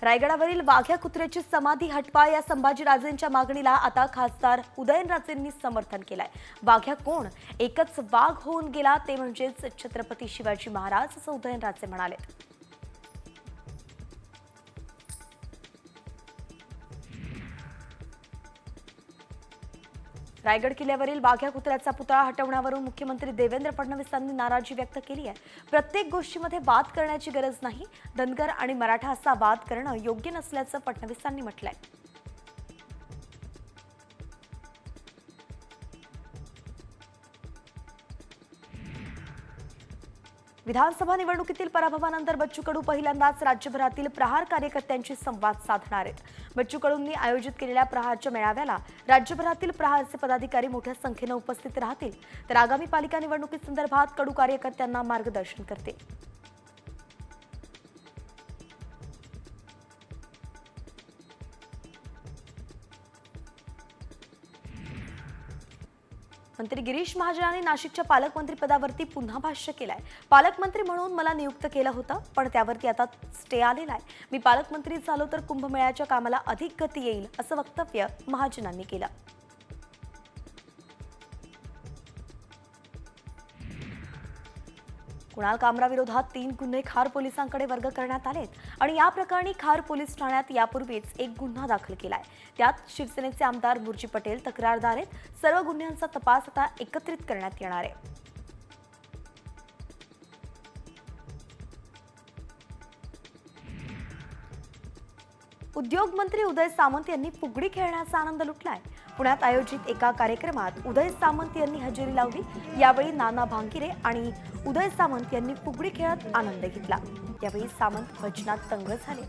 रायगडावरील वाघ्या कुत्र्याची समाधी हटवा या संभाजीराजेंच्या मागणीला आता खासदार उदयनराजेंनी समर्थन केलंय। वाघ्या कोण? एकच वाघ होऊन गेला ते म्हणजेच छत्रपती शिवाजी महाराज, असं उदयनराजे म्हणाले। रायगड किल्ल्यावरील वाघ्या कुत्र्याचा पुतळा हटवण्यावरून मुख्यमंत्री देवेंद्र फडणवीसांनी नाराजी व्यक्त केली आहे। प्रत्येक गोष्टीमध्ये वाद करण्याची गरज नाही, धनगर आणि मराठा असा वाद करणं योग्य नसल्याचं फडणवीसांनी म्हटलंय। विधानसभा निवडणुकीतील पराभवानंतर बच्चू कडू पहिल्यांदाच राज्यभरातील प्रहार कार्यकर्त्यांशी संवाद साधणार आहेत। बच्चू कडूंनी आयोजित केलेल्या प्रहारच्या मेळाव्याला राज्यभरातील प्रहारचे पदाधिकारी मोठ्या संख्येने उपस्थित राहतील, तर आगामी पालिका निवडणुकीसंदर्भात कडू कार्यकर्त्यांना मार्गदर्शन करतील। मंत्री गिरीश महाजनांनी नाशिकच्या पालकमंत्री पदावरती पुन्हा भाष्य केलंय। पालकमंत्री म्हणून मला नियुक्त केलं होतं, पण त्यावरती आता स्टे आलेला आहे। मी पालकमंत्री झालो तर कुंभमेळ्याच्या कामाला अधिक गती येईल, असं वक्तव्य महाजनांनी केलं। कुणाल कामराविरोधात 3 गुन्हे खार पोलिसांकडे वर्ग करण्यात आलेत आणि या प्रकरणी खार पोलीस ठाण्यात यापूर्वीच एक गुन्हा दाखल केलाय। त्यात शिवसेनेचे आमदार बुर्जी पटेल तक्रारदार आहेत। सर्व गुन्ह्यांचा तपास आता एकत्रित करण्यात येणार आहे। उद्योग मंत्री उदय सामंत यांनी फुगडी खेळण्याचा आनंद लुटलाय। पुण्यात आयोजित एका कार्यक्रमात उदय सामंत यांनी हजेरी लावली। यावेळी नाना भांगिरे आणि उदय सामंत यांनी फुगडी खेळत आनंद घेतला। यावेळी सामंत भजनात तंग झाले।